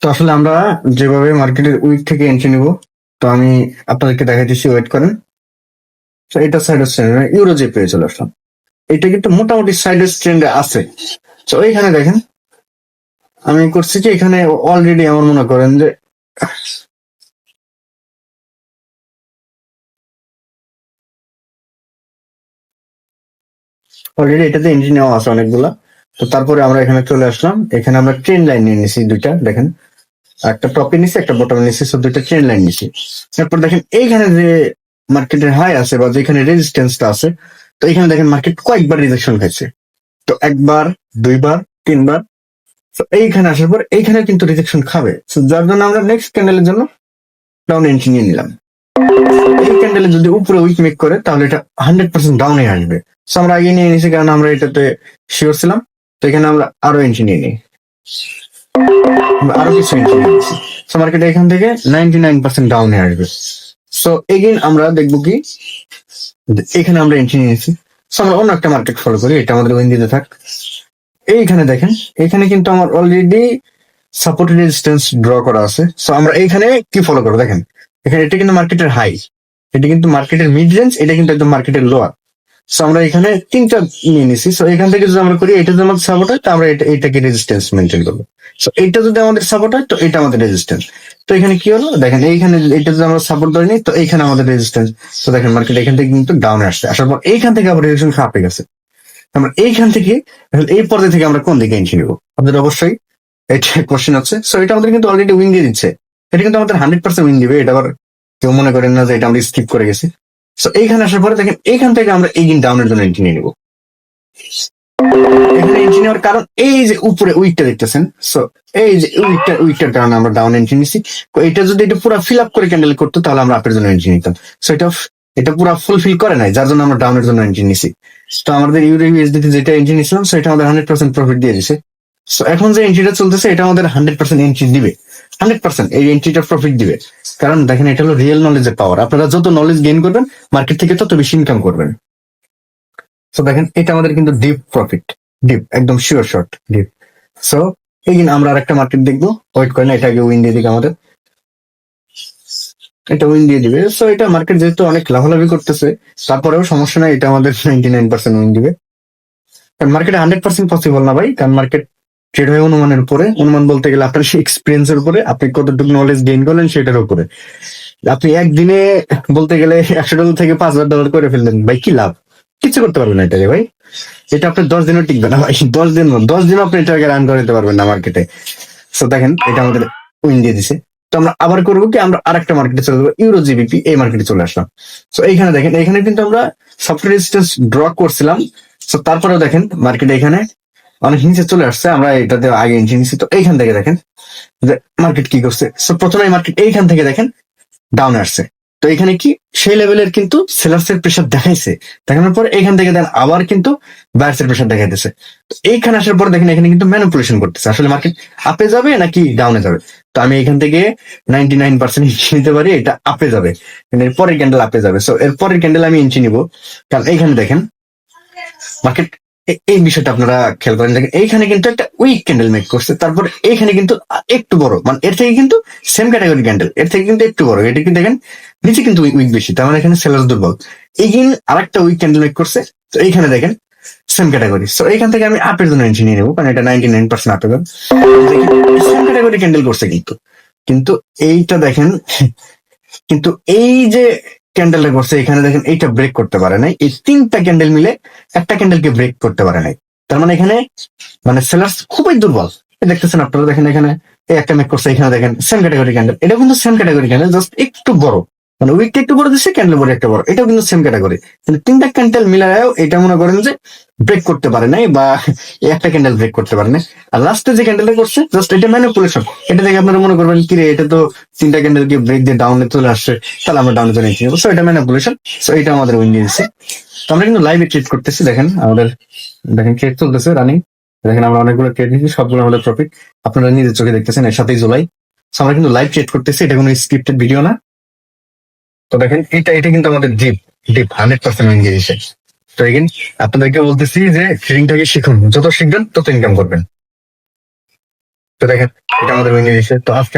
তো আসলে আমরা যেভাবে মার্কেটের উইক থেকে এন্ট্রি নিব, তো আমি আপনাদেরকে দেখাইতেছি, ওয়েট করেন। তো এটা সাইড ট্রেন্ড ইউরো যে পেয়ে চলে আসলাম। এটা কিন্তু মোটামুটি সাইড ট্রেন্ডে আছে। তো এইখানে দেখেন আমি করছি কি, এখানে অলরেডি আমার মনে করেন যে অলরেডি এটাতে এন্ট্রি নেওয়া আছে অনেকগুলা। তো তারপরে আমরা এখানে চলে আসলাম, এখানে আমরা ট্রেন লাইন নিয়ে নিছি দুইটা, দেখেন একটা টপে নিছি একটা বটমে নিছি, সো দুইটা ট্রেন লাইন নিছি। তারপর দেখেন এইখানে যে মার্কেটের হাই আছে বা যেখানে রেজিস্ট্যান্সটা আছে, তো এখানে দেখেন মার্কেট কয়েকবার রিজেকশন খাইছে। তো একবার, দুইবার, তিনবার। তো এইখানে আসার পর এইখানে কিন্তু রিজেকশন খাবে, তো যার জন্য আমরা নেক্সট ক্যান্ডেলের জন্য ডাউন এন্ট্রি নিয়ে নিলাম। এই ক্যান্ডেলে যদি উপরে উইক মেক করে তাহলে এটা 100% ডাউনে আসবে। তো আমরা আগে নিয়ে নিয়েছি কারণ আমরা এটাতে শিওর ছিলাম। তো এখানে আমরা আরো এন্ট্রি নিয়ে নিই, আমরা আরো কিছু এন্ট্রি নিয়ে নিচ্ছি। তো মার্কেট এখান থেকে 99% ডাউনে আসবে। সো এগেইন আমরা দেখবো কি, এখানে আমরা এন্ট্রি নিয়েছি। সো আমরা অন্য একটা মার্কেট ফলো করি, এটা আমাদের উইন দিতে থাক। এইখানে দেখেন, এখানে কিন্তু আমার অলরেডি সাপোর্ট রেজিস্ট্যান্স ড্র করা আছে। সো আমরা এইখানে কি ফলো করবো দেখেন, এখানে এটা কিন্তু মার্কেটের হাই, এটা কিন্তু মার্কেটের মিড রেঞ্জ, এটা কিন্তু একদম মার্কেটের লোয়ার। সো আমরা এখানে তিনটা নিয়ে নিছি। সো এখান থেকে যদি আমরা করি এটা যদি আমাদের সাপোর্ট হয়, তো আমরা এটাকে রেজিস্ট্যান্স মেনটেন করবো। সো এটা যদি আমাদের সাপোর্ট হয়, তো এটা আমাদের রেজিস্ট্যান্স। তো এখানে কি হলো দেখেন, এইখানে এটা যদি আমরা সাপোর্ট ধরে নিই, তো এইখানে আমাদের রেজিস্ট্যান্স। তো দেখেন মার্কেট এখান থেকে কিন্তু ডাউনে আসছে, আসার পর এইখান থেকে আবার রেজিস্ট্যান্স আপে গেছে। আমরা এইখান থেকে এই পর্যায়ে থেকে আমরা কোন দিকে এন্ট্রি নিবো, আপনাদের অবশ্যই এটা কোশ্চেন আছে। সো এটা আমাদের কিন্তু অলরেডি উইন দিয়ে দিচ্ছে, এটা কিন্তু আমাদের 100% উইন দিবে। এটা আবার কেউ মনে করেন না যে এটা আমরা স্কিপ করে গেছি। সো এইখানে আসার পরে দেখেন এইখান থেকে আমরা এগিন ডাউনের জন্য এন্ট্রি নিয়ে নিবো। এখানে এন্ট্রি নেওয়ার কারণ এই যে উপরে উইকটা দেখতেছেন, সো এই যে উইকটার কারণে আমরা ডাউন এন্ট্রি নিছি। তো এটা যদি এটা পুরো ফিল আপ করে ক্যান্ডেল করতো তাহলে আমরা আপের জন্য এন্ট্রি নিতাম। সো এটা এটা পুরো ফুলফিল করে নাই, যার জন্য আমরা ডাউনের জন্য এন্ট্রি নিছি। তো আমাদের ইউরো ইউএসডি যেটা এন্ট্রি নিছিলাম, সো এটা আমাদের 100% প্রফিট দিয়ে দিছে। সো এখন যে এন্ট্রিটা চলতেছে এটা আমাদের 100% এন্ট্রি দিবে, 100% এই এন্ট্রিটা প্রফিট দিবে। কারণ দেখেন এটা হলো রিয়েল নলেজের পাওয়ার, আপনারা যত নলেজ গেইন করবেন মার্কেট থেকে তত বেশি ইনকাম করবেন। সো দেখেন এটা আমাদের কিন্তু ডিপ প্রফিট, ডিপ একদম শিওর শর্ট ডিপ। সো এই দিন আমরা আরেকটা মার্কেট দেখবো, ওয়েট করেন, এটা আগে উইন দিয়ে দিকে আমাদের, এটা উইন দিয়ে দিবে। সো এটা মার্কেট যেহেতু অনেক লাভালাভি করতেছে, তারপরেও সমস্যা নাই, এটা আমাদের 99% উইন দিবে। কারণ মার্কেটে 100% পসিবল না ভাই, কারণ মার্কেট ট্রেড হয় অনুমানের উপরে। অনুমান বলতে গেলে আপনার এক্সপিরিয়েন্সের উপরে, আপনি কতটুকু নলেজ গেইন করলেন সেটার উপরে। আপনি একদিনে বলতে গেলে $100 থেকে $5,000 করে ফেললেন, ভাই কি লাভ? কিছু করতে পারবেন না এটাকে ভাই। এটা আপনার 10 দিনও টিকবে না ভাই, 10 দিনও আপনি এটাকে রান করে দিতে পারবেন না মার্কেটে। সো দেখেন এটা আমাদের উইন দিয়ে দিছে। তো আমরা আবার করবো কি, আমরা আরেকটা মার্কেটে চলে যাবো, ইউরো জিবিপি, এই মার্কেটে চলে আসলাম। সো এইখানে দেখেন, এখানে কিন্তু আমরা সফটওয়্যার রেজিস্ট্যান্স ড্র করছিলাম। সো তারপরেও দেখেন মার্কেট এখানে অনেক নিচে চলে আসছে, আমরা এটাতে আগে এন্ট্রি নিচ্ছি। তো এইখান থেকে দেখেন যে মার্কেট কি করছে। সো প্রথমে মার্কেট এইখান থেকে দেখেন ডাউন আসছে। তো এখানে কি সেই লেভেলের কিন্তু সেলার্স এর প্রেশার দেখাইছে, দেখানোর পর এখান থেকে দেন আবার কিন্তু বায়ার্স এর প্রেশার দেখাইতেছে। তো এইখানে আসার পর দেখেন এখানে কিন্তু ম্যানিপুলেশন করতেছে, আসলে মার্কেট আপে যাবে নাকি ডাউনে যাবে। তো আমি এখান থেকে 99% নিতে পারি এটা আপে যাবে, কিন্তু এর পরের ক্যান্ডেল আপে যাবে। সো এর পরের ক্যান্ডেল আমি এন্ট্রি নিবো। কারণ এইখানে দেখেন মার্কেট, এই বিষয়টা আপনারা খেয়াল করেন, দেখেন এইখানে কিন্তু একটা উইক ক্যান্ডেল মেক করছে, তারপর এইখানে কিন্তু একটু বড়, মানে এর থেকে কিন্তু সেম ক্যাটাগরি ক্যান্ডেল, এর থেকে কিন্তু একটু বড়, এটা কিন্তু দেখেন নিচে কিন্তু উইক বেশি, তার মানে এখানে সেলার দুর্বল। এইদিন আরেকটা উইক ক্যান্ডেল মেক করছে, তো এইখানে দেখেন সেম ক্যাটাগরি। সো এইখান থেকে আমি আপের জন্য এন্ট্রি নিয়ে নেবো, কারণ এটা 99% আপের। সেম ক্যাটাগরি ক্যান্ডেল করছে কিন্তু, কিন্তু এইটা দেখেন, কিন্তু এই যে ক্যান্ডেলটা করছে এখানে দেখেন এইটা ব্রেক করতে পারে নাই, এই তিনটা ক্যান্ডেল মিলে একটা ক্যান্ডেলকে ব্রেক করতে পারে নাই। তার মানে এখানে মানে সেলার্স খুবই দুর্বল। দেখতেছেন আপনারা, দেখেন এখানে এই একটা মেক করছে, এখানে দেখেন সেম ক্যাটাগরি ক্যান্ডেল, এটা কিন্তু সেম ক্যাটাগরি ক্যান্ডেল, জাস্ট একটু বড়, মানে উইকটা একটু বড় দিচ্ছে, ক্যান্ডেল বড় একটা বড়, এটাও কিন্তু সেম ক্যাটাগরি। কিন্তু তিনটা ক্যান্ডেল মিলায়ও এটা মনে করেন যে ব্রেক করতে পারে নাই, বা এই একটা ক্যান্ডেল ব্রেক করতে পারে নাই। আর লাস্টে যে ক্যান্ডেলটা করছে জাস্ট এটা ম্যানিপুলেশন। এটা থেকে আপনারা মনে করবেন কি রে, এটা তো তিনটা ক্যান্ডেলকে ব্রেক দিয়ে ডাউনে চলে আসছে, তাহলে আমরা ডাউনে চলে এসেছি। সো এটা ম্যানিপুলেশন। সো এটা আমাদের উইন দিয়েছে। তো আমরা কিন্তু লাইভে ট্রেড করতেছি, দেখেন আমাদের, দেখেন ট্রেড চলতেছে রানিং। দেখেন আমরা অনেকগুলো ট্রেড নিচ্ছি, সবগুলো আমাদের প্রফিট, আপনারা নিজের চোখে দেখতেছেন, এর সাথেই জুলাই। So আমরা কিন্তু লাইভ ট্রেড করতেছি, এটা কোনো স্ক্রিপ্টেড ভিডিও না। তো দেখেন এটা এটা কিন্তু আমাদের ডিপ, ডিপ 100% উইন দিয়েছে। তো এগেন আপনাদেরকে বলতেছি যে ট্রেডিংটাকে শিখুন, যত শিখবেন তত ইনকাম করবেন। তো দেখেন এটা আমাদের উইন দিয়েছে। তো আজকে